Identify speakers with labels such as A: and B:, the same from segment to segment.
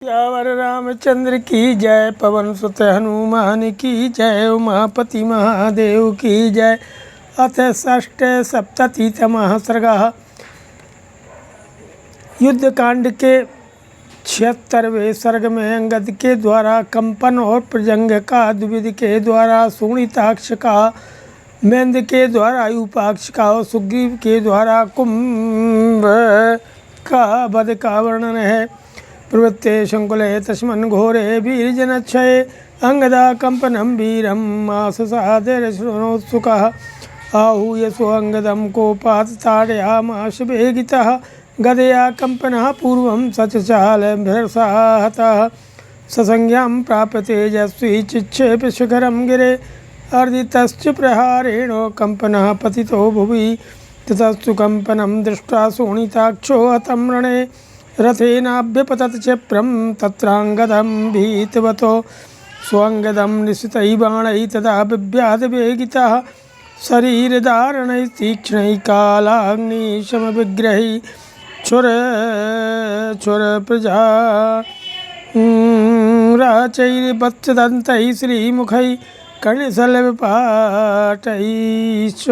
A: सियावर रामचंद्र की जय, पवन सुत हनुमान की जय, उमापति महादेव की जय। अथ षष्ठ सप्ततितमः सर्गः। युद्धकांड के 76वें सर्ग में अंगद के द्वारा कंपन और प्रजंग का, द्विविद के द्वारा शोणिताक्ष का, मेंद के द्वारा यूपाक्ष का और सुग्रीव के द्वारा कुंभ का वध का वर्णन है। प्रवृत्ते शंकुले तस्मन् घोरे वीर्यजनक्षये अंगदा कंपनम वीरम आससादरशृणोत्सुकः आहूय स्वंगदं कोपात् ताडयामाश वेगितः गदया कंपनः पूर्वं सचचालभ्यर्षाहतः ससंज्ञां प्राप्य तेजस्वी चिक्षेप शिखरं गिरे अर्दितश्च प्रहारेण कंपनः पतितो भुवि ततस्तु कंपनं दृष्ट्वा शोणिताक्षो हतं रणे रथेनाभ्यपतत् क्षिप्रं तत्रांगदं भीतवतो स्वांगदं निशितैः बाणैः तदा बिभ्याद वेगितः शरीरधारणैः तीक्ष्णैः कालाग्निशमविग्रहैः छुर प्रजा राचैर्वत्सदन्तैः श्रीमुखैः कर्णशलभपाटैश्च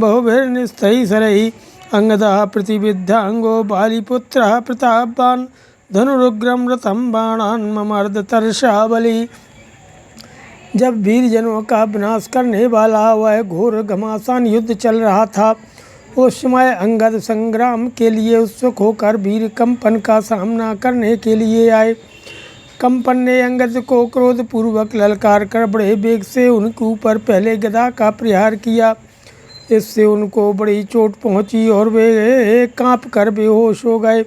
A: बहुभिर्निस्तैः शरैः अंगदा प्रतिविद्धांगो बालीपुत्रः प्रतापवान् धनुरुग्रं रथं बाणान् ममर्दतर्षा बलि। जब वीरजनों का विनाश करने वाला वह घोर घमासान युद्ध चल रहा था, उस समय अंगद संग्राम के लिए उत्सुक होकर वीर कंपन का सामना करने के लिए आए। कंपन ने अंगद को क्रोधपूर्वक ललकार कर बड़े वेग से उनके ऊपर पहले गदा का प्रहार किया। इससे उनको बड़ी चोट पहुंची और वे कांप कर बेहोश हो गए।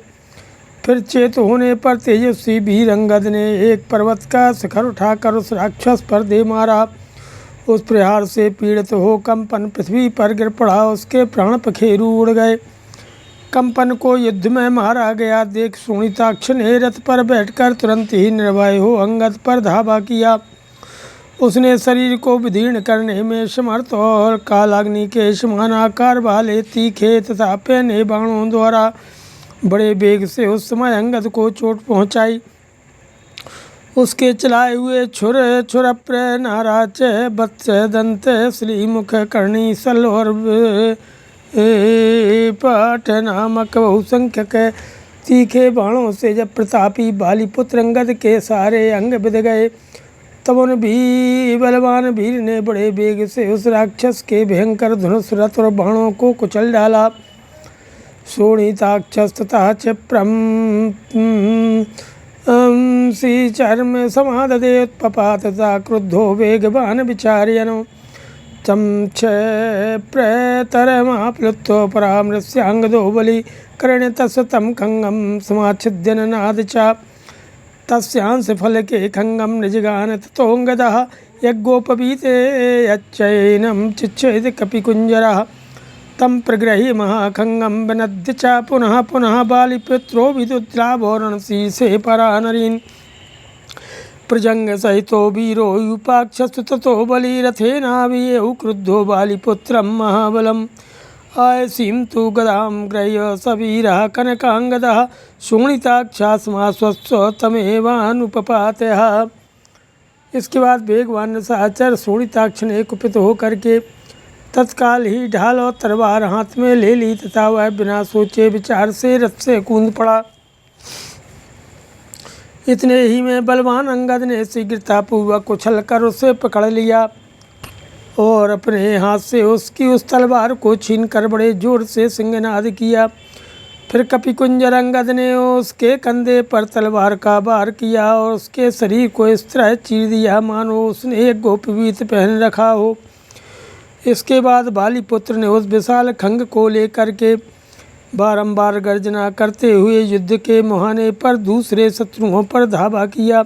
A: फिर चेत होने पर तेजस्वी वीर अंगद ने एक पर्वत का शिखर उठाकर उस राक्षस पर दे मारा। उस प्रहार से पीड़ित हो कंपन पृथ्वी पर गिर पड़ा, उसके प्राण पखेरु उड़ गए। कंपन को युद्ध में मारा गया देख शोणिताक्ष ने रथ पर बैठकर तुरंत ही निर्भय हो अंगद पर धावा किया। उसने शरीर को विदीर्ण करने में समर्थ और कालाग्नि के समान आकार वाले तीखे तथा पहने बाणों द्वारा बड़े वेग से उस समय अंगद को चोट पहुंचाई। उसके चलाए हुए छुर नाराच वत्स दंत श्रीमुख कर्णी सल और पाठ नामक बहुसंख्यक तीखे बाणों से जब प्रतापी बालीपुत्र अंगद के सारे अंग बिध गए, तब उन भी बलवान वीर ने बड़े वेग से उस राक्षस के भयंकर धनुष रथ और बाणों को कुचल डाला। शोणिताक्षस तथा क्षिप्रम चर्म समाददे उत्पपात तथा क्रुद्धो वेगवान विचार्यनो क्षप्रतरमाप्लुतो परामृस्यांगदो बलि करण्य तस्तं खंगम समाच्छिद्यन नाद चा तस्यांश फल के खंगम निजगान ततोंगदः यज्ञोपवीते यच्चैनं चिच्छेद कपिकुंजरः तं प्रगृह्य महाखंगम विनद्य च पुनः पुनः बालिपुत्रो विदुद्रावोरणशीर्षे परानरीन् प्रजंग सहितो वीरो यूपाक्षस्तु ततो बलिरथेनाभियेहु क्रुद्धो बालिपुत्रं महाबलम् आयसीं तु गदां ग्रह्य सवीरः कनकांगदः शोणिताक्षास्मास्वत्सतमेवानुपपातः। इसके बाद वेगवान साचर शोणिताक्ष ने कुपित होकर के तत्काल ही ढाल और तलवार हाथ में ले ली तथा वह बिना सोचे विचार से रथ से कूद पड़ा। इतने ही में बलवान अंगद ने शीघ्रतापूर्वक उछलकर उसे पकड़ लिया और अपने हाथ से उसकी उस तलवार को छीनकर बड़े जोर से सिंहनाद किया। फिर कपिकुंजर अंगद ने उसके कंधे पर तलवार का वार किया और उसके शरीर को इस तरह चीर दिया मानो उसने एक गोपीवीत पहन रखा हो। इसके बाद बालीपुत्र ने उस विशाल खंग को लेकर के बारंबार गर्जना करते हुए युद्ध के मुहाने पर दूसरे शत्रुओं पर धावा किया।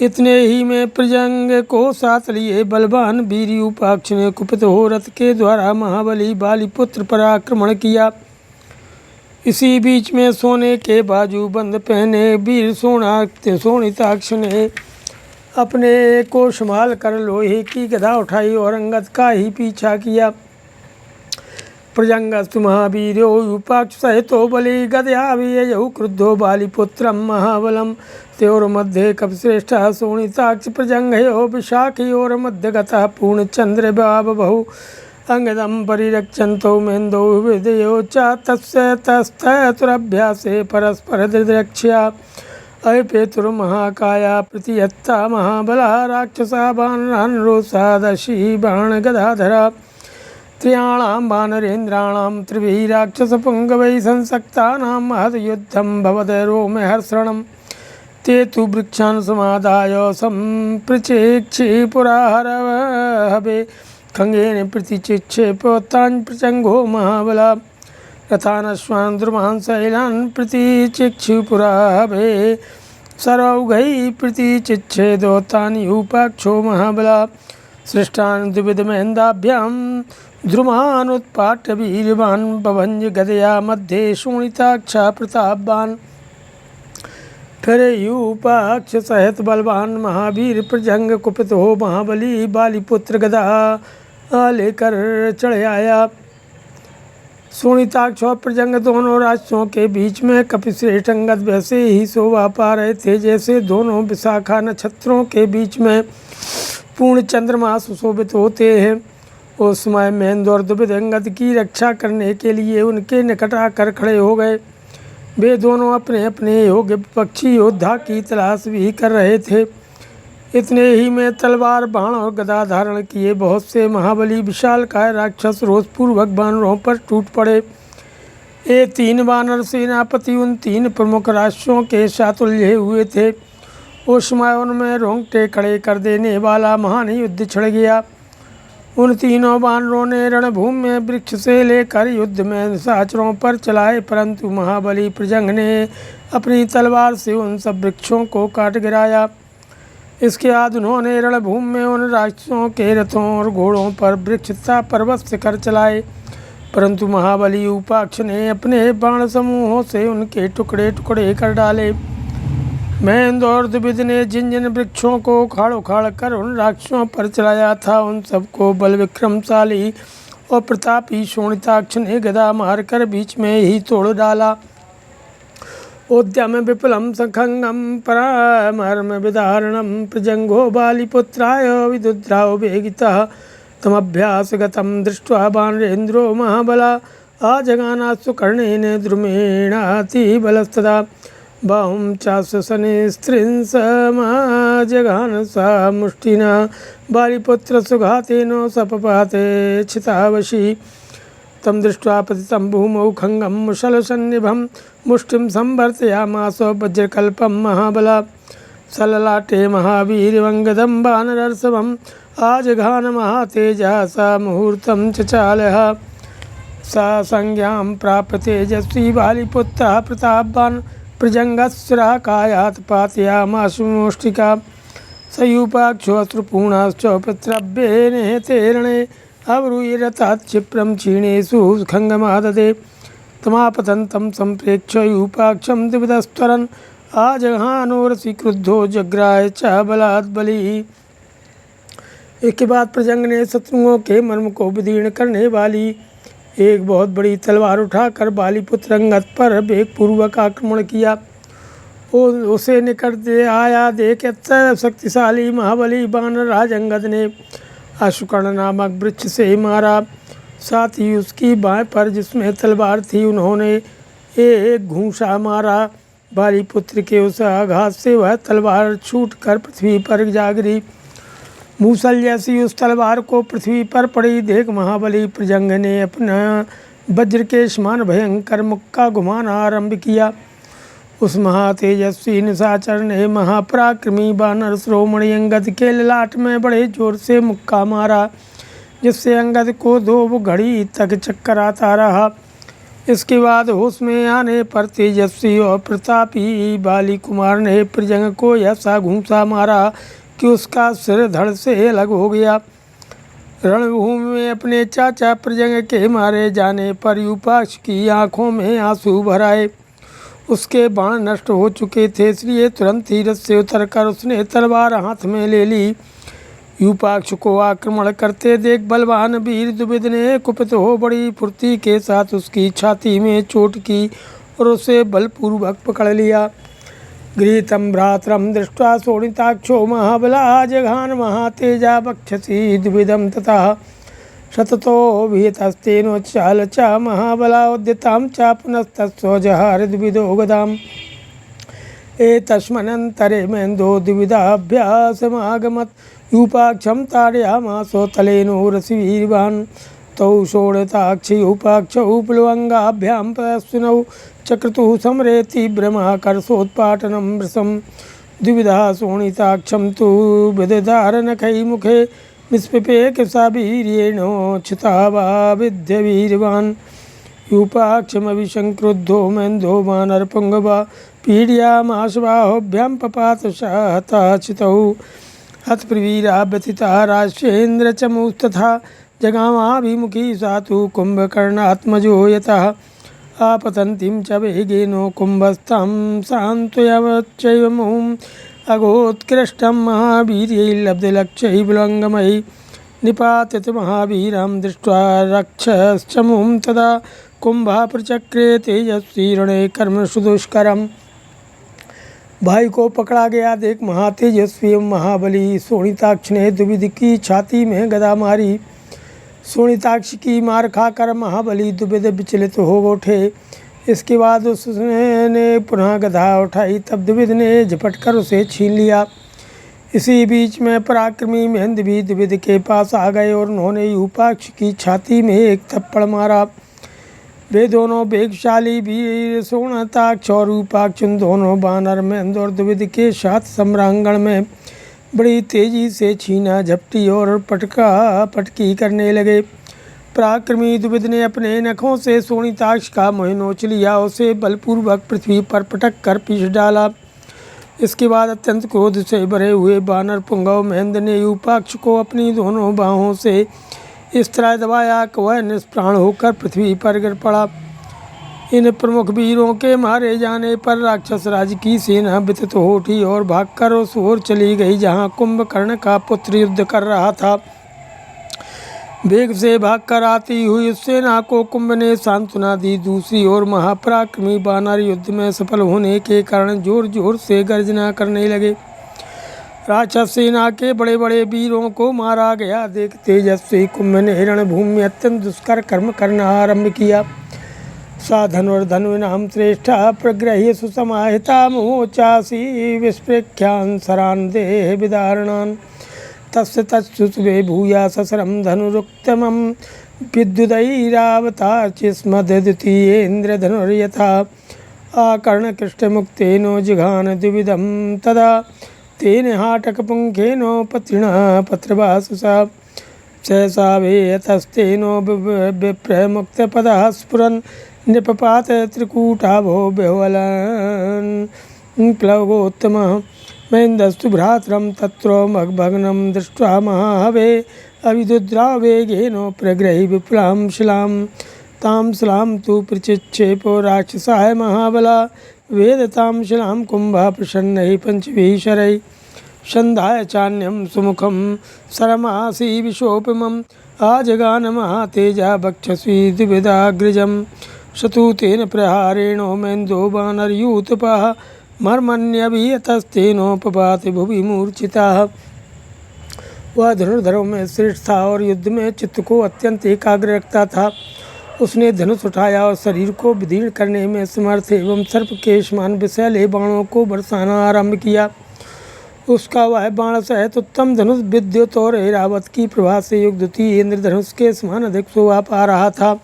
A: इतने ही में प्रजंग को साथ लिए बलवान वीर यूपाक्ष ने कुपित हो रथ के द्वारा महाबली बालीपुत्र पर आक्रमण किया। इसी बीच में सोने के बाजूबंद पहने वीर शोणिताक्ष ने अपने को संभाल कर लोहे की गदा उठाई और अंगद का ही पीछा किया। प्रजंगस्तु महावीर्यो यूपाक्ष सहितो बलि गदयाभिययौ क्रुद्धो बालिपुत्रं महाबलं तयोर्मध्ये कपिश्रेष्ठः शोणिताक्ष प्रजंघयो विशाखयोर्मध्यगतः पूर्णचन्द्रबाबभौ अंगदं परिरक्षन्तौ मेन्दौ विदयो च तस्य तस्थतुरभ्यासे परस्परदृक्ष्या अयपेतुर्महाकाया प्रतियत्ता महाबला राक्षसा बाणरान्रोषादशी बाणगदाधरा त्र्याणां वानरेन्द्राणां त्रिभिः राक्षसपुङ्गवैः संसक्तानां महद्युद्धं भवदरोमहर्षणं ते तु वृक्षान् समादाय सम्प्रचेक्षे पुराहरवे खङ्गेन प्रतिचिक्षेपोत्तान् प्रचङ्गो महाबला रथानश्वान् द्रुमान् शैलान् प्रतिचिक्षुपुराहवे सर्वौघैः प्रतिचिच्छेदोत्तान् यूपाक्षो महाबला सृष्टान् द्विविधमेन्दाभ्यां ध्रुमानुत्पाट्य वीर्यवान् बभञ्ज गदया मध्ये शोणिताक्षा प्रतापवान् फिर यूपाक्ष सहित बलवान महावीर प्रजंग कुपित हो महाबली बालीपुत्र गदा लेकर चढ़ आया। शोणिताक्ष और प्रजंग दोनों राक्षसों के बीच में कपिश्रेष्ठ अंगद वैसे ही शोभा पा रहे थे जैसे दोनों विशाखा नक्षत्रों के बीच में पूर्ण चंद्रमा सुशोभित होते हैं। उस समय महेंद्र और द्विविध अंगद की रक्षा करने के लिए उनके निकट आकर खड़े हो गए। वे दोनों अपने अपने योग्य विपक्षी योद्धा की तलाश भी कर रहे थे। इतने ही में तलवार बाण और गदा धारण किए बहुत से महाबली विशालकाय राक्षस रोषपूर्वक वानरों पर टूट पड़े। ये तीन वानर सेनापति उन तीन प्रमुख राष्ट्रों के साथ उलझे हुए थे। उस समय उनमें रोंगटे खड़े कर देने वाला महान युद्ध छिड़ गया। उन तीनों वानरों ने रणभूमि में वृक्ष से लेकर युद्ध में निशाचरों पर चलाए, परंतु महाबली प्रजंग ने अपनी तलवार से उन सब वृक्षों को काट गिराया। इसके बाद उन्होंने रणभूमि में उन राक्षसों के रथों और घोड़ों पर वृक्षता पर्वत शिखर चलाए, परंतु महाबली यूपाक्ष ने अपने बाण समूहों से उनके टुकड़े टुकड़े कर डाले। महेंद्र और द्विविध ने जिन जिन वृक्षों को उखाड़ उखाड़ कर उन राक्षसों पर चलाया था, उन सबको बल विक्रमशाली और प्रतापी शोणिताक्ष ने गदा मारकर बीच में ही तोड़ डाला। उद्यम विपुलम सखंगम परामर्म विदारणम प्रजंगो बालीपुत्राय विदुद्राव वेगितः तमभ्यासगतं दृष्ट्वा वानरेन्द्रो महाबला आजगाना सुकर्णेन द्रुमेणाति बलस्तदा बाहुं चाशसनिस्त्रिंसमाजगान सा मुष्टिना बालीपुत्र सुघातेन सपपाते छितावशी तम दृष्ट्वा पतितं भूमौ खंगं मुशलसन्निभं मुष्टिं संवर्तयामास वज्रकल्पं महाबला सललाटे महावीरवंगदं वानरर्षभम् आजघान महातेजा सा मुहूर्तं चचालः सा संज्ञां प्राप्य तेजस्वी बालीपुत्रः प्रतापवान् प्रजंगस्राकायात् पातयामाशु मुष्टिका सयूपाक्षो अश्रुपूर्णाश्च पितृभ्ये निहते रणे अवरूह्य रथात् क्षिप्रं क्षीणेषु खङ्गमाददे तमापतन्तं सम्प्रेक्ष्य यूपाक्षं द्विविधस्त्वरन् आजघानोरसि क्रुद्धो जग्राह च बलात् बलिः। इसके बाद प्रजंग ने शत्रुओं के मर्म को विदीर्ण करने वाली एक बहुत बड़ी तलवार उठाकर बालीपुत्र अंगद पर वेगपूर्वक आक्रमण किया। उसे निकट आया देख शक्तिशाली महाबली वानर राज अंगद ने अशुकर्ण नामक वृक्ष से मारा। साथ ही उसकी बाएं पर जिसमें तलवार थी उन्होंने एक घूंसा मारा। बालीपुत्र के उस आघात से वह तलवार छूटकर पृथ्वी पर जा गिरी। मूसल जैसी उस तलवार को पृथ्वी पर पड़ी देख महाबली प्रजंग ने अपना वज्र के समान भयंकर मुक्का घुमाना आरंभ किया। उस महातेजस्वी निशाचर ने महापराक्रमी वानर शिरोमणि अंगद के ललाट में बड़े जोर से मुक्का मारा, जिससे अंगद को 2 घड़ी तक चक्कर आता रहा। इसके बाद होश में आने पर तेजस्वी और प्रतापी बाली कुमार ने प्रजंग को ऐसा घूंसा मारा कि उसका सिर धड़ से अलग हो गया। रणभूमि में अपने चाचा प्रजंग के मारे जाने पर यूपाक्ष की आंखों में आंसू भर आए। उसके बाण नष्ट हो चुके थे, इसलिए तुरंत ही रथ से उतरकर उसने तलवार हाथ में ले ली। यूपाक्ष को आक्रमण करते देख बलवान वीर द्विविद ने कुपित हो बड़ी फुर्ती के साथ उसकी छाती में चोट की और उसे बलपूर्वक पकड़ लिया। गृहीतं भ्रातरं दृष्ट्वा शोणिताक्षो महाबला जघान महातेजा वक्षसि द्विविदं ततः शततो विहितस्तेनो चाल च महाबलाद्यतां च पुनस्तस्सो जहार द्विविदो गदाम्। एतस्मिन्नन्तरे मेन्दो द्विविधाभ्यासमागमत् यूपाक्षं ताडयामासो तलेनो रसिवीर्वान्। तौ शोणिताक्ष यूपाक्षौ प्लवङ्गाभ्यां प्रस्विनौ चक्रतुः समरे तीव्रमाकर्षोत्पाटनं वृषं। द्विविधा शोणिताक्षं तु विदधारनखैमुखे निष्पिपेक वीर्येणोच्छितावाविध्यवीर्वान्। यूपाक्षमविसंक्रुद्धो मेन्दो वानरपुङ्गवा पीड्यामाशबाहुभ्यां पपातशहताचितौ। हतप्रवीरा व्यथिता राष्ट्रेन्द्रचमूस्तथा जगामाभिमुखी सा तु कुम्भकर्णात्मजो यतः। आपतन्तीं च वेगेनो कुम्भस्थं सान्त्वयच्चैवमुम् अगोत्कृष्टं महावीर्यैर्लब्धलक्ष्यै विलङ्गमयि। निपातित महावीरं दृष्ट्वा रक्षश्चमुं तदा कुम्भः प्रचक्रे तेजस्वी रणे कर्मसु दुष्करम्। भाई को पकड़ा गया देख महातेजस्वी महाबली शोणिताक्ष ने द्विविद की छाती में गदा मारी। शोणिताक्ष की मार खाकर महाबली द्विविद विचलित हो उठे। इसके बाद उसने पुनः गदा उठाई, तब द्विविद ने झपटकर उसे छीन लिया। इसी बीच में पराक्रमी महेंद्र भी द्विविद के पास आ गए और उन्होंने यूपाक्ष की छाती में एक थप्पड़ मारा। वे दोनों वेगशाली वीर शोणिताक्ष और यूपाक्ष दोनों वानर महेंद्र और द्विविद के साथ सम्रांगण में बड़ी तेजी से छीना झपटी और पटका पटकी करने लगे। पराक्रमी द्विविद ने अपने नखों से शोणिताक्ष का मुँह नोच लिया, उसे बलपूर्वक पृथ्वी पर पटक कर पीस डाला। इसके बाद अत्यंत क्रोध से भरे हुए वानर पुंगव महेंद्र ने यूपाक्ष को अपनी दोनों बाहों से इस तरह दबाया कि वह निष्प्राण होकर पृथ्वी पर गिर पड़ा। इन प्रमुख वीरों के मारे जाने पर राक्षस राज की सेना वितत हो उठी और भागकर उस ओर चली गई जहाँ कुंभकर्ण का पुत्र युद्ध कर रहा था। वेग से भागकर आती हुई उस सेना को कुंभ ने सांत्वना दी। दूसरी ओर महापराक्रमी वानर युद्ध में सफल होने के कारण जोर जोर से गर्जना करने लगे। राक्षस सेना के बड़े बड़े वीरों को मारा गया देख तेजस्वी कुंभ ने रणभूमि में अत्यंत दुष्कर कर्म करना आरंभ किया। सा धनुर्धनुनां श्रेष्ठा प्रगृह्य सुसमाहिता मोचासी विस्पृख्यान् सरान् देह विदारणान्। तस्य तत्सुवे भूया ससरं धनुरुक्तमं विद्युदैरावतार्च्य स्म द्वितीयेन्द्रधनुर्यथा। आकर्णकृष्टमुक्तेनो जिघान द्विविधं तदा तेन हाटकपुङ्खेनो पत्रिणा पत्रवाससा। सहसा वेयतस्तेनो विप्रमुक्तपदः स्फुरन् निपपात त्रिकूटाभो बेहवलन् प्लवगोत्तमः। महेन्द्रस्तु भ्रातरं तत्रो मग्भग्नं दृष्ट्वा महाहवे अविदुद्रावेगेनो प्रगृह्य विपुलां शिलां। तां शिलां तु प्रचिक्षेपो राक्षसाय महाबला वेदतां शिलां कुम्भः प्रसन्नैः पञ्चभिः शरैः। सन्धाय चान्यं सुमुखं सरमासी विशोपमम् आजगान महातेजा वक्षसि द्विविदाग्रजं। शतुतेन प्रहारेणो मेन्दो वानरयूथपः मर्मण्यभियतस्तेनोपपात भुवि मूर्छिताः। वह धनुर्धरों में श्रेष्ठ था और युद्ध में चित्त को अत्यंत एकाग्र रखता था। उसने धनुष उठाया और शरीर को विदीर्ण करने में समर्थ एवं सर्प के समान विषैले बाणों को बरसाना आरंभ किया। उसका वह बाण सहित उत्तम धनुष विद्युत और ऐरावत की प्रभा से युक्त थी इंद्रधनुष के समान अधिक शोभा पा रहा था।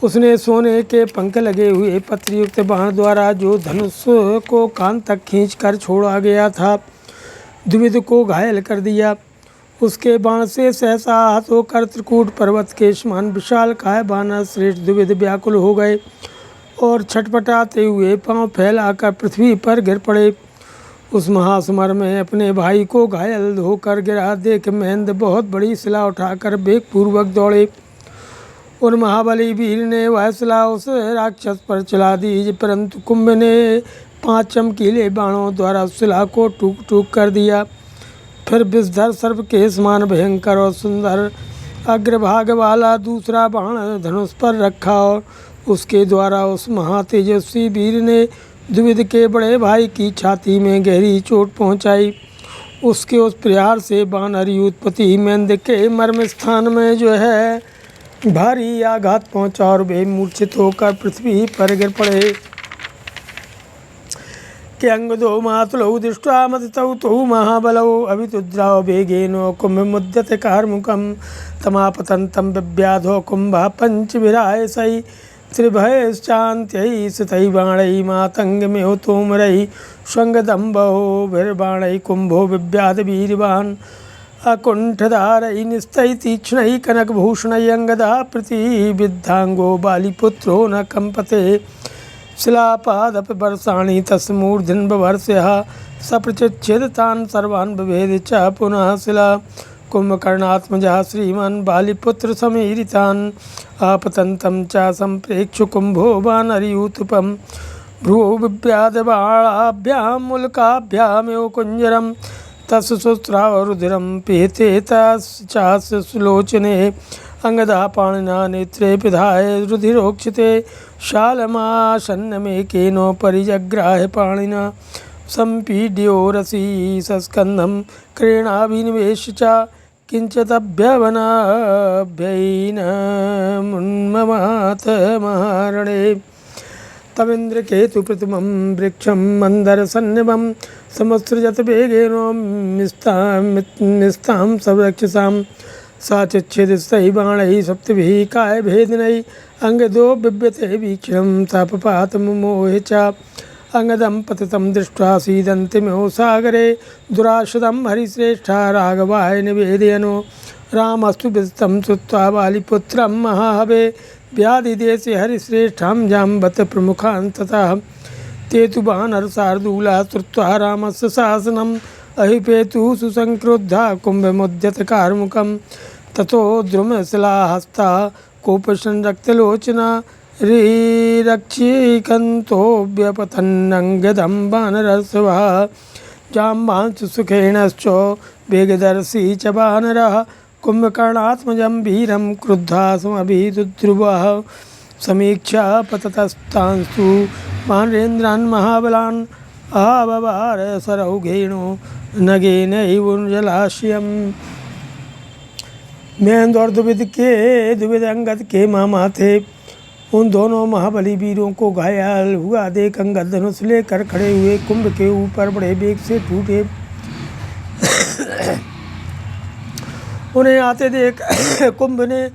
A: उसने सोने के पंख लगे हुए पत्रयुक्त बाण द्वारा जो धनुष को कान तक खींचकर छोड़ा गया था द्विविद को घायल कर दिया। उसके बाण से सहसा आहत होकर त्रिकूट पर्वत के समान विशाल काय बानर श्रेष्ठ द्विविद व्याकुल हो गए और छटपटाते हुए पांव फैलाकर पृथ्वी पर गिर पड़े। उस महासमर में अपने भाई को घायल होकर गिरा देख महेंद्र बहुत बड़ी शिला उठाकर वेगपूर्वक दौड़े। उन महाबली वीर ने वह शिला उस राक्षस पर चला दी, परंतु कुंभ ने 5 चमकीले बाणों द्वारा उस शिला को टूक टूक कर दिया। फिर विषधर सर्प के समान भयंकर और सुंदर अग्रभाग वाला दूसरा बाण धनुष पर रखा और उसके द्वारा उस महातेजस्वी वीर ने द्विविद के बड़े भाई की छाती में गहरी चोट पहुंचाई। उसके उस प्रहार से बानर उत्पत्ति मेंद के मर्म स्थान में जो है भारी आघात पहुंचा और वे मूर्छित होकर पृथ्वी पर गिर पड़े। के अंगदो मातुलौ दृष्ट्वा मतितौ तौ महाबलौ अभितुद्राव वेगेनो कुम्भमुद्यते कार्मुकं तमापतन्तं बिव्याधो कुम्भः पञ्चभिरायसै त्रिभयश्चान्त्यै सितै बाणै मातङ्गमेव तोमरै स्वङ्गदम्भोभिर्बाणै कुम्भो बिव्याध वीर्यवान् अकुण्ठधारै निस्तै तीक्ष्णै कनकभूषणै अंगदा प्रतिविद्धांगो बालिपुत्रो न कंपते शिलापादपि वर्षाणि तस्मूर्धन् बवर्ष्यः सप्रचिच्छेदतान् सर्वान् बिभेद च पुनः शिला कुम्भकर्णात्मजः श्रीमान् बालिपुत्र समीरितान् आपतन्तं च सम्प्रेक्ष्य कुम्भो वानरयूथपं भ्रुवो बिभ्यादबाणाभ्यां मुलकाभ्यामेव कुञ्जरं तस्य शुस्रावरुधिरं पीते तस्य सुलोचने अंगदा पाणिना नेत्रे पिधाय रुधिरोक्षिते शालमासन्नमेकेनो परिजग्राह्य पाणिना सम्पीड्योरसि सस्कन्धं क्रीणाभिनिवेश्य च किञ्चिदभ्यवनाभ्यैनमुन्ममाथ महारणे तमिन्द्रकेतुप्रतिमं वृक्षं मन्दरसन्निभं समुत्सृजत वेगेनो मिस्तां सवक्षसां सा चिच्छेदस्तै बाणैः सप्तभिः कायभेदिनैः अंगदो बिभ्यते वीक्षणं तापपातमुमोहे च अंगदं पतितं दृष्ट्वा सीदन्तिमिहो सागरे दुराश्रितं हरिश्रेष्ठा राघवाय निवेदयनो रामस्तु विदितं श्रुत्वा बालिपुत्रं महाहवे व्याधिदेशे हरिश्रेष्ठां जाम्बत प्रमुखान् ततः ते तु वानरशार्दूला श्रुत्वा रामस्य शासनम् अहिपेतु सुसंक्रुद्धा कुम्भमुद्यत कार्मुकं ततो द्रुमशिलाहस्ता कोपसंरक्तलोचना रीरक्षीकन्तोऽभ्यपतन्नङ्गदं वानरसभा जाम्बांशु सुखेणश्च वेगदर्शी च वानरः कुम्भकर्णात्मजं वीरं क्रुद्धा समभिदुद्रुवः समीक्षा पततस्तांस्तु वानरेन्द्रान् महाबलान् आववार सरौघेणो नगेनैव जलाशयम्। मेंद और द्विविद अंगद के मामा थे। उन दोनों महाबली वीरों को घायल हुआ देख अंगद धनुष लेकर खड़े हुए कुंभ के ऊपर बड़े वेग से टूटे। उन्हें आते देख कुंभ ने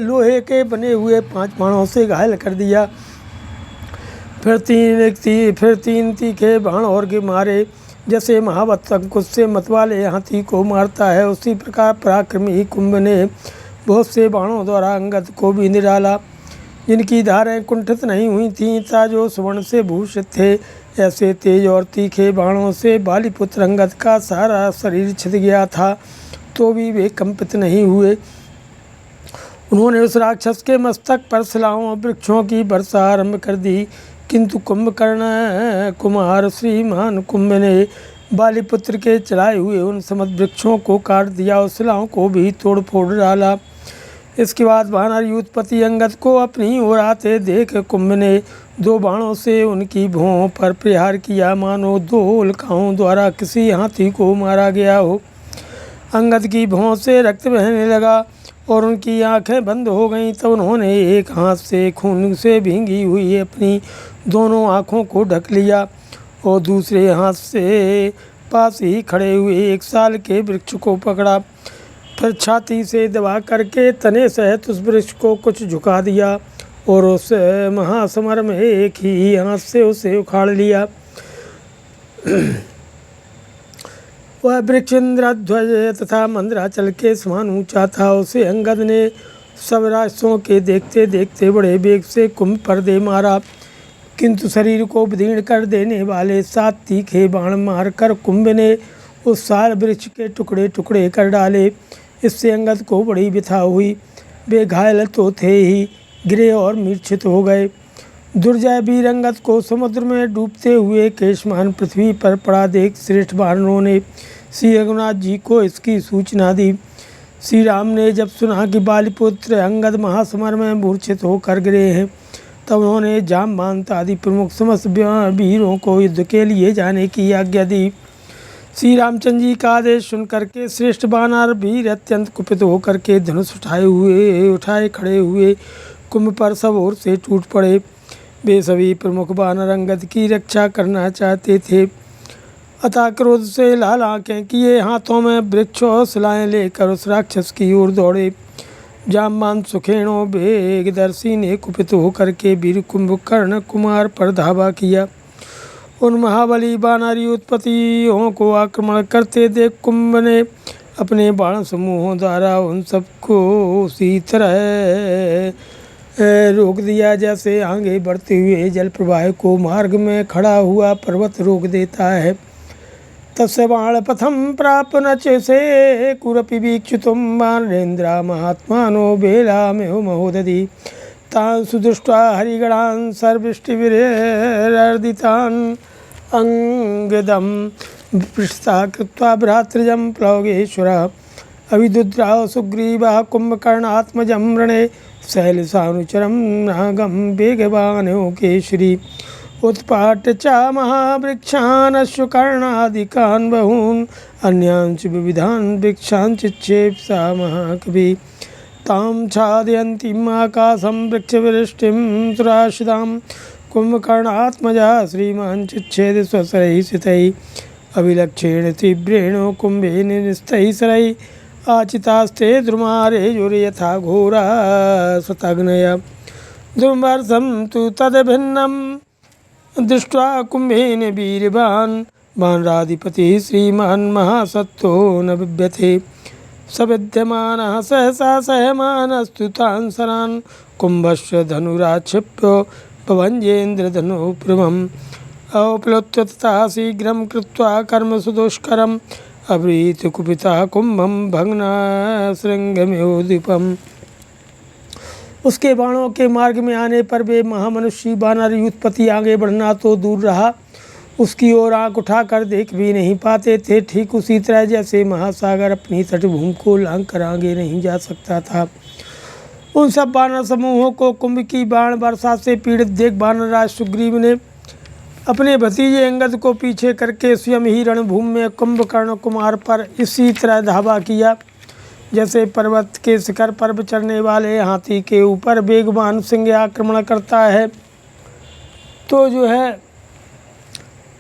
A: लोहे के बने हुए 5 बाणों से घायल कर दिया। फिर तीन तीखे बाण और के मारे, जैसे महावत अंकुश से मतवाले हाथी को मारता है उसी प्रकार पराक्रमी कुंभ ने बहुत से बाणों द्वारा अंगद को भी निराला। जिनकी धारें कुंठित नहीं हुई थीं तथा जो स्वर्ण से भूषित थे, ऐसे तेज और तीखे बाणों से बालीपुत्र अंगद का सारा शरीर छिद गया था, तो भी वे कंपित नहीं हुए। उन्होंने उस राक्षस के मस्तक पर शिलाओं और वृक्षों की वर्षा आरंभ कर दी, किंतु कुंभकर्ण कुमार श्रीमान कुंभ ने बालीपुत्र के चढ़ाए हुए उन समस्त वृक्षों को काट दिया और शिलाओं को भी तोड़ फोड़ डाला। इसके बाद वानर यूथपति अंगद को अपनी ओर आते देख कुंभ ने 2 बाणों से उनकी भौं पर प्रहार किया, मानो 2 उल्काओं द्वारा किसी हाथी को मारा गया हो। अंगद की भौं से रक्त बहने लगा और उनकी आंखें बंद हो गईं। तब उन्होंने एक हाथ से खून से भींगी हुई अपनी दोनों आँखों को ढक लिया और दूसरे हाथ से पास ही खड़े हुए 1 साल के वृक्ष को पकड़ा। फिर छाती से दबा करके तने सहित उस वृक्ष को कुछ झुका दिया और उस महासमर में एक ही हाथ से उसे उखाड़ लिया। वह वृक्ष इंद्रध्वज तथा मंदराचल के समान ऊंचा था। उसे अंगद ने सब राक्षसों के देखते देखते बड़े वेग से कुंभ पर दे मारा, किंतु शरीर को विदीर्ण कर देने वाले 7 तीखे बाण मारकर कुंभ ने उस साल वृक्ष के टुकड़े टुकड़े कर डाले। इससे अंगद को बड़ी व्यथा हुई। वे घायल तो थे ही, गिरे और मूर्छित हो गए। दुर्जय वीर अंगद को समुद्र में डूबते हुए केशमान पृथ्वी पर पड़ा देख श्रेष्ठ वानरों ने श्री रघुनाथ जी को इसकी सूचना दी। श्री राम ने जब सुना कि बालीपुत्र अंगद महासमर में मूर्छित होकर गिरे हैं, तब उन्होंने जामवंत आदि प्रमुख समस्त वीरों को युद्ध के लिए जाने की आज्ञा दी। श्री रामचंद्र जी का आदेश सुनकर के श्रेष्ठ वानर वीर अत्यंत कुपित होकर के धनुष उठाए खड़े हुए कुंभ पर सब ओर से टूट पड़े। वे सभी प्रमुख वानर अंगद की रक्षा करना चाहते थे, अतः क्रोध से लाल आंखें किए हाथों में वृक्ष और शिलाएं लेकर उस राक्षस की ओर दौड़े। जामवंत सुखेणो वेगदर्शी ने कुपित होकर के वीर कुंभकर्ण कुमार पर धावा किया। उन महाबली वानरी उत्पत्तियों को आक्रमण करते देख कुंभ ने अपने बाण समूहों द्वारा उन सबको उसी तरह रोक दिया जैसे आगे बढ़ते हुए जल प्रवाह को मार्ग में खड़ा हुआ पर्वत रोक देता है। तस्य बाण पथम प्राप नचे से कुरपि वीक्षितुम वानरेन्द्रा महात्मानो बेलामेव महोदधि तान् सुदृष्ट्वा हरिगणान् सर्वृष्टिविरर्दितान् अंगदं पृष्ठा कृत्वा भ्रातृजं प्लवगेश्वरः अविदुद्राव सुग्रीवः कुम्भकर्णात्मजं रणे शैलसानुचरं नागं वेगवानो केशरी उत्पाट्य च महावृक्षान् अश्वकर्णादिकान् बहून् अन्यांच विविधान् वृक्षान् चिक्षेप्सा महाकवि तां छादयन्तीम् आकाशं वृक्षवृष्टिं सुराशिदां कुम्भकर्णात्मजा श्रीमान् चिच्छेद स्वशरैः सितैः अभिलक्षेण तीव्रेण कुम्भेन निस्तैः शरैः आचितास्ते द्रुमारेजुर्यथा घोरा शताग्नया दुर्मर्शं तु तद्भिन्नं दृष्ट्वा कुम्भेन वीर्यवान् वानराधिपतिः श्रीमान् महासत्तो न बिभ्यते सविद्यमानः सहसा सहमानस्तु तान् शरान् कुम्भस्य धनुराक्षिप्य पवञ्जेन्द्रधनुप्रभम् अवप्लुत्य तथा शीघ्रं कृत्वा कर्मसु दुष्करम् अब्रीत कुपितः कुम्भं भग्नाशृङ्गमेवोद्दीपम्। उसके बाणों के मार्ग में आने पर वे महामनुष्य वानर युद्धपति आगे बढ़ना तो दूर रहा, उसकी ओर आँख उठाकर देख भी नहीं पाते थे। ठीक उसी तरह जैसे महासागर अपनी तटभूमि को लांघ कर आगे नहीं जा सकता था। उन सब वानर समूहों को कुंभ की बाण वर्षा से पीड़ित देख वानरराज सुग्रीव ने अपने भतीजे अंगद को पीछे करके स्वयं ही रणभूमि में कुंभकर्ण कुमार पर इसी तरह धावा किया जैसे पर्वत के शिखर पर चढ़ने वाले हाथी के ऊपर वेगवान सिंह आक्रमण करता है। तो जो है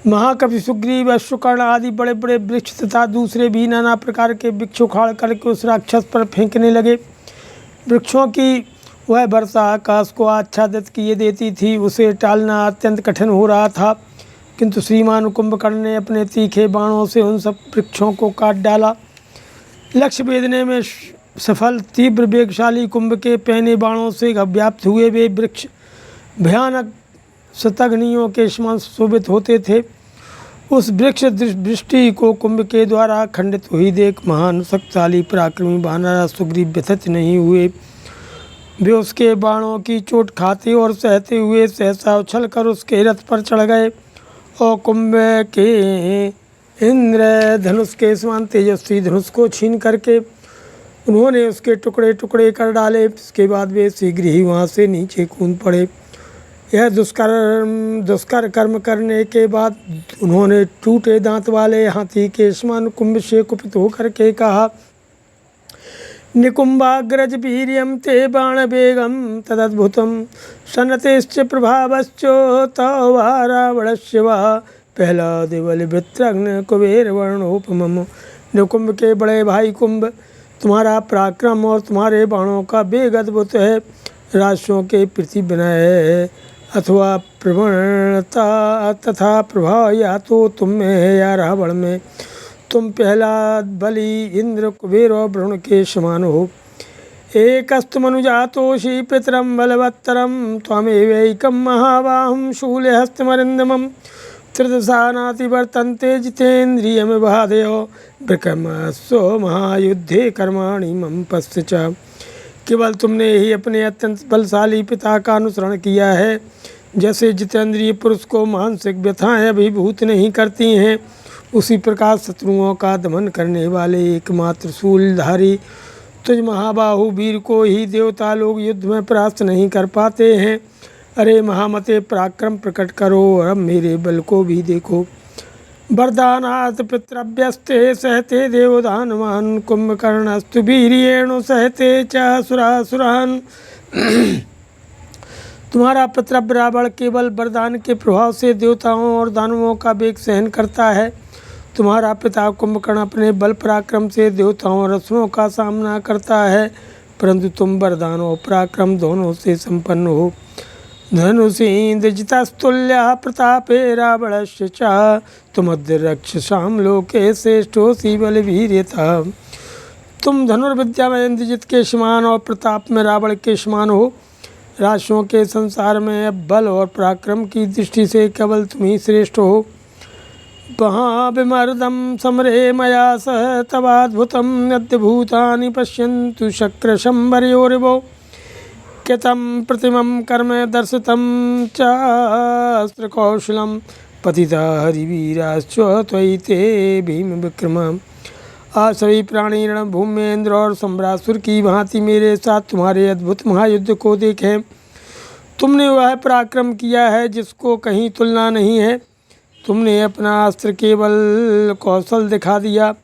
A: महाकवि सुग्रीव अश्वकर्ण आदि बड़े बड़े वृक्ष तथा दूसरे भी नाना प्रकार के वृक्ष उखाड़ करके उस राक्षस पर फेंकने लगे। वृक्षों की वह वर्षा आकाश को आच्छादित किए देती थी, उसे टालना अत्यंत कठिन हो रहा था, किंतु श्रीमान कुंभकर्ण ने अपने तीखे बाणों से उन सब वृक्षों को काट डाला। लक्ष्य भेदने में सफल तीव्र वेगशाली कुंभ के पहने बाणों से व्याप्त हुए वे वृक्ष भयानक शतघ्नियों के समान शोभित होते थे। उस वृक्ष दृष्टि को कुंभ के द्वारा खंडित हुई देख महान शक्तिशाली पराक्रमी वानर सुग्रीव व्यथित नहीं हुए। वे उसके बाणों की चोट खाते और सहते हुए सहसा उछल कर उसके रथ पर चढ़ गए और कुंभ के इंद्र धनुष के समान तेजस्वी धनुष को छीन करके उन्होंने उसके टुकड़े टुकड़े कर डाले। इसके बाद वे शीघ्र ही वहाँ से नीचे कूद पड़े। यह दुष्कर कर्म करने के बाद उन्होंने टूटे दांत वाले हाथी के समान कुंभ से कुपित होकर के कहा, निकुंभाग्रज वीर्यं ते बाण वेगम तदद्भुतम सनतेश्च प्रभावश्च तव रावणस्य वा प्रह्लादेवलिवृत्रघ्न कुबेर वर्णोपमम्। निकुंभ के बड़े भाई कुंभ, तुम्हारा पराक्रम और तुम्हारे बाणों का वेग अद्भुत है। राष्ट्रों के प्रति विनय अथवा प्रवणता तथा प्रभाव या तो तुम में है या रावण में। तुम प्रहलाद बलि इंद्र कुबेर और वरुण के समान हो। एकस्तु मनुजातोषि पितरं बलवत्तरं त्वमेवैकं महाबाहुं शूलहस्तमरिन्दमं त्रिदशा नाति वर्तन्ते जितेन्द्रियमिवादयो विक्रमस्व महायुद्धे कर्माणि मम पश्च। केवल तुमने ही अपने अत्यंत बलशाली पिता का अनुसरण किया है। जैसे जितेंद्रिय पुरुष को मानसिक व्यथाएं अभिभूत नहीं करती हैं, उसी प्रकार शत्रुओं का दमन करने वाले एकमात्र शूलधारी तुझ महाबाहु वीर को ही देवता लोग युद्ध में परास्त नहीं कर पाते हैं। अरे महामते, पराक्रम प्रकट करो और अब मेरे बल को भी देखो। वरदानात् पितृभ्यस्ते सहते देवदानवान् कुंभकर्णस्तु वीर्येण सहते च असुरासुरान्। तुम्हारा पितृव्य रावण केवल वरदान के प्रभाव से देवताओं और दानवों का वेग सहन करता है। तुम्हारा पिता कुंभकर्ण अपने बल पराक्रम से देवताओं और असुरों का सामना करता है, परंतु तुम वरदान और पराक्रम दोनों से संपन्न हो। धनुषीन्द्रजितस्तुल्यः प्रतापे रावणस्य च तुमद्रक्षसां लोके श्रेष्ठोऽसि बलवीर्यतः। तुम धनुर्विद्या में इंद्रजित के समान और प्रताप में रावण के समान हो। राशियों के संसार में बल और पराक्रम की दृष्टि से केवल तुम ही श्रेष्ठ हो। महाविमर्दं समरे मया सह तवाद्भुतम् अद्भुतानि पश्यन्तु शक्रशंबरयोरिवो कृतं प्रतिमं कर्म दर्शितं चास्त्रकौशलं पतिता हरिवीराश्च त्वयि ते भीम विक्रम। आज सभी प्राणी रणभूमि में इंद्र और सम्रासुर की भांति मेरे साथ तुम्हारे अद्भुत महायुद्ध को देखें। तुमने वह पराक्रम किया है जिसको कहीं तुलना नहीं है। तुमने अपना अस्त्र केवल कौशल दिखा दिया।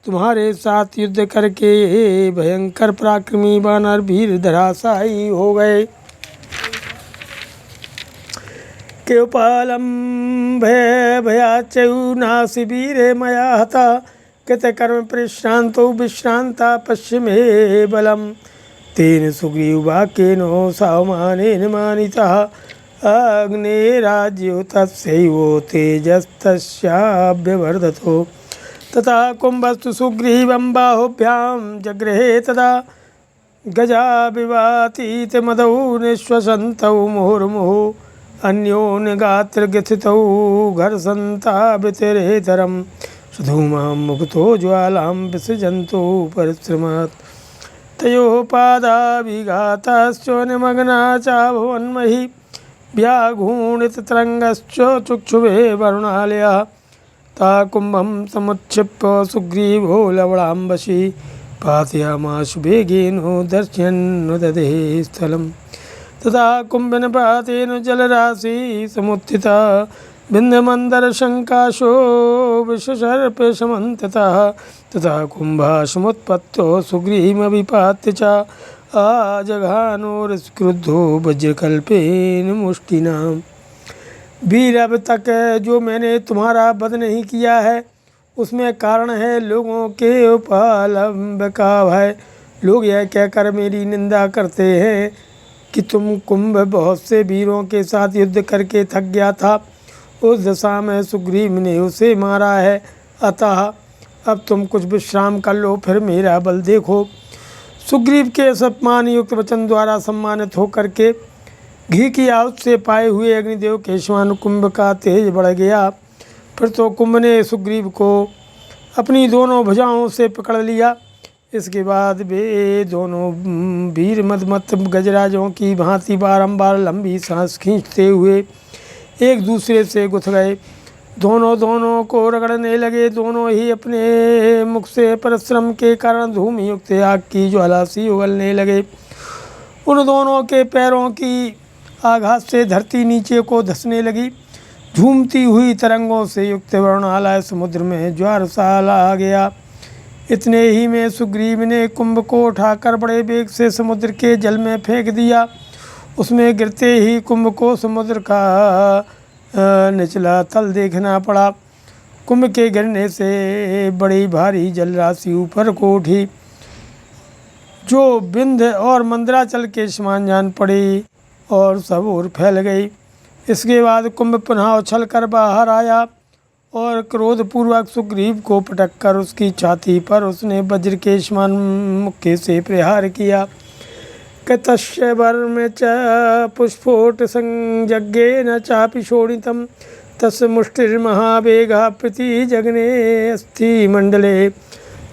A: तुम्हारे साथ युद्ध करके भयंकर पराक्रमी वानर वीर धराशायी हो गए। केवपालम भय भयाच्यु नासि वीरे मया हता कृतकर्म परिश्रांतो विश्रांता पश्चिमे बलम। तेन सुग्रीववाक्येनो सावमानेन मानितः अग्निराज्यो तस्यैव तेजस्तस्याभ्यवर्धतो। तथा कुंभस्तु सुग्रीवं बाहुभ्यां जगृहे तदा गजा विवातीतमदौ निःश्वसन्तौ मुहुर्मुहुः अन्योन्यगात्रग्रथितौ घर्षन्ताभितिरेतरम् सुधूमां मुक्तो ज्वालां विसृजन्तो परिश्रमात्। तयोः पादाभिघाताश्च निमग्ना चाभवन्महि व्याघूर्णिततरङ्गश्च चुक्षुभे वरुणालयः। ता कुम्भं समुत्क्षिप्य सुग्रीवो लवणाम्बसि पातयामाशु वेगेन दर्शयन्नुदधे स्थलम्। तथा कुम्भनिपातेन जलराशि समुत्थिता बिन्दमन्दरशङ्काशो विषसर्पे समन्ततः। तथा कुम्भासमुत्पत्तो सुग्रीवमभिपात्य च आजघानोरस्क्रुद्धो वज्रकल्पेन मुष्टिना। वीर, अब तक जो मैंने तुम्हारा वध नहीं किया है उसमें कारण है लोगों के उपलम्ब का भय। लोग यह कहकर मेरी निंदा करते हैं कि तुम कुंभ बहुत से वीरों के साथ युद्ध करके थक गया था। उस दशा में सुग्रीव ने उसे मारा है, अतः अब तुम कुछ विश्राम कर लो, फिर मेरा बल देखो। सुग्रीव के सम्मान युक्त वचन द्वारा सम्मानित होकर के घी की आहुति से पाए हुए अग्निदेव के समान कुंभ का तेज बढ़ गया। फिर तो कुंभ ने सुग्रीव को अपनी दोनों भुजाओं से पकड़ लिया। इसके बाद वे दोनों वीर मदमत्त गजराजों की भांति बारंबार लंबी सांस खींचते हुए एक दूसरे से गुथ गए। दोनों को रगड़ने लगे। दोनों ही अपने मुख से परिश्रम के कारण धूम युक्त आग की ज्वाला सी उगलने लगे। उन दोनों के पैरों की आघात से धरती नीचे को धंसने लगी। झूमती हुई तरंगों से युक्त वरुणालय समुद्र में ज्वार सा आ गया। इतने ही में सुग्रीव ने कुंभ को उठाकर बड़े वेग से समुद्र के जल में फेंक दिया। उसमें गिरते ही कुंभ को समुद्र का निचला तल देखना पड़ा। कुंभ के गिरने से बड़ी भारी जलराशि ऊपर को उठी, जो बिंध और मंदराचल के समान जान पड़ी और सब ओर फैल गई। इसके बाद कुंभ पुनः उछल कर बाहर आया और क्रोधपूर्वक सुग्रीव को पटक कर उसकी छाती पर उसने वज्र के समान मुक्के से प्रहार किया। कतस्य वर्म च पुष्पोट संयज्ञेन चापि शोणितं तस्य मुष्टिर्महावेगः प्रति जगने अस्थि मंडले।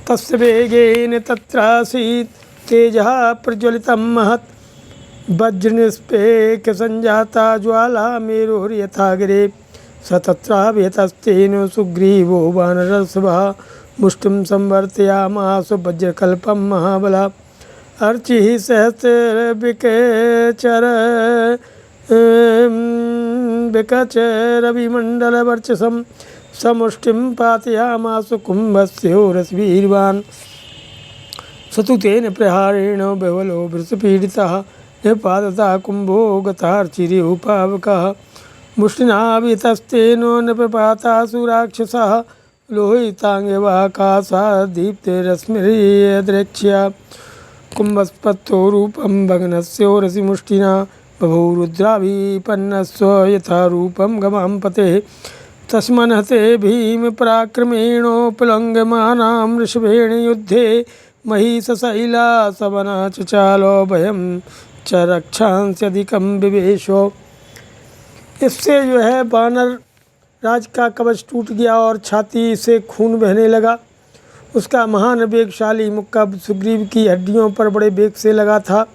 A: तस्य वेगेन तत्रासीत् तेजः प्रज्वलितं महत् वज्रनिष्पेक्य संजाता ज्वाला मेरुर्यथाग्रे। स तत्राभ्यतस्तेन सुग्रीवो वानरसभा मुष्टिं संवर्तयामास वज्रकल्पं महाबला अर्चिः सहस्रविकचर विकचरविमण्डलवर्चसं समुष्टिं पातयामास कुम्भस्योरसवीर्वान् स तु तेन प्रहारेण बवलो वृषपीडितः निपातता कुम्भो गतार्चिरेउपावकः मुष्टिनाभितस्तेनो नृपपातासु राक्षसः लोहिताङ्गवाकाशादीप्तिरश्मिर्यद्रक्ष्या कुम्भस्पत्तो रूपं भग्नस्योरसि मुष्टिना बभौ रुद्राभिपन्नस्व यथा रूपं गमां पतेः तस्मन्हते भीमपराक्रमेणोपलङ्घमानां वृषभेण युद्धे महिषशैलासवना चचालो भयं च रक्षांस्यधिकं विवेशो। इससे जो है वानर राज का कवच टूट गया और छाती से खून बहने लगा। उसका महान वेगशाली मुक्का सुग्रीव की हड्डियों पर बड़े वेग से लगा था।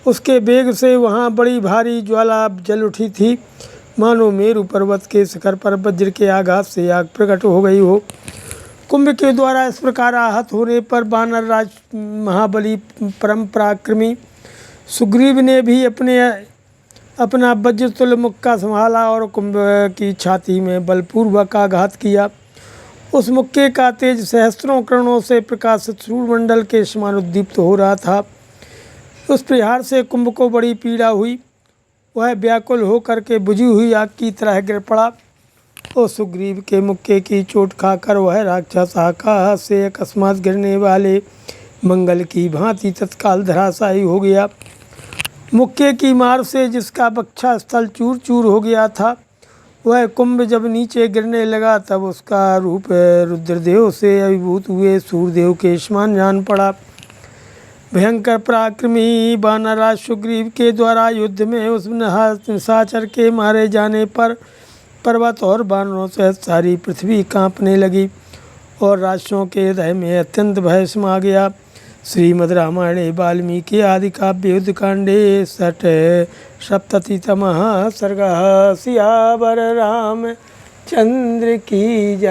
A: उसके वेग से वहाँ बड़ी भारी ज्वाला जल उठी थी, मानो मेरु पर्वत के शिखर पर वज्र के आघात से आग प्रकट हो गई हो। कुंभ के द्वारा इस प्रकार आहत होने पर वानर राज महाबली परम पराक्रमी सुग्रीव ने भी अपना वज्रतुल्य मुक्का संभाला और कुंभ की छाती में बलपूर्वक आघात किया। उस मुक्के का तेज सहस्त्रों किरणों से प्रकाशित सूर्यमंडल के समान उद्दीप्त हो रहा था। उस प्रहार से कुंभ को बड़ी पीड़ा हुई। वह व्याकुल होकर के बुझी हुई आग की तरह गिर पड़ा और सुग्रीव के मुक्के की चोट खाकर वह राक्षस आकाश से अकस्मात गिरने वाले मंगल की भांति तत्काल धराशायी हो गया। मुक्के की मार से जिसका वक्षा स्थल चूर चूर हो गया था, वह कुंभ जब नीचे गिरने लगा तब उसका रूप रुद्रदेव से अभिभूत हुए सूर्यदेव के समान जान पड़ा। भयंकर पराक्रमी वानरराज सुग्रीव के द्वारा युद्ध में उस निशाचर के मारे जाने पर पर्वत और वानरों से सारी पृथ्वी कांपने लगी और राक्षसों के हृदय में अत्यंत भय समा गया। श्रीमद् रामायणे वाल्मीकि आदि काव्ये युद्धकांडे 67तमः सर्गः। सियावर रामचंद्र की जय।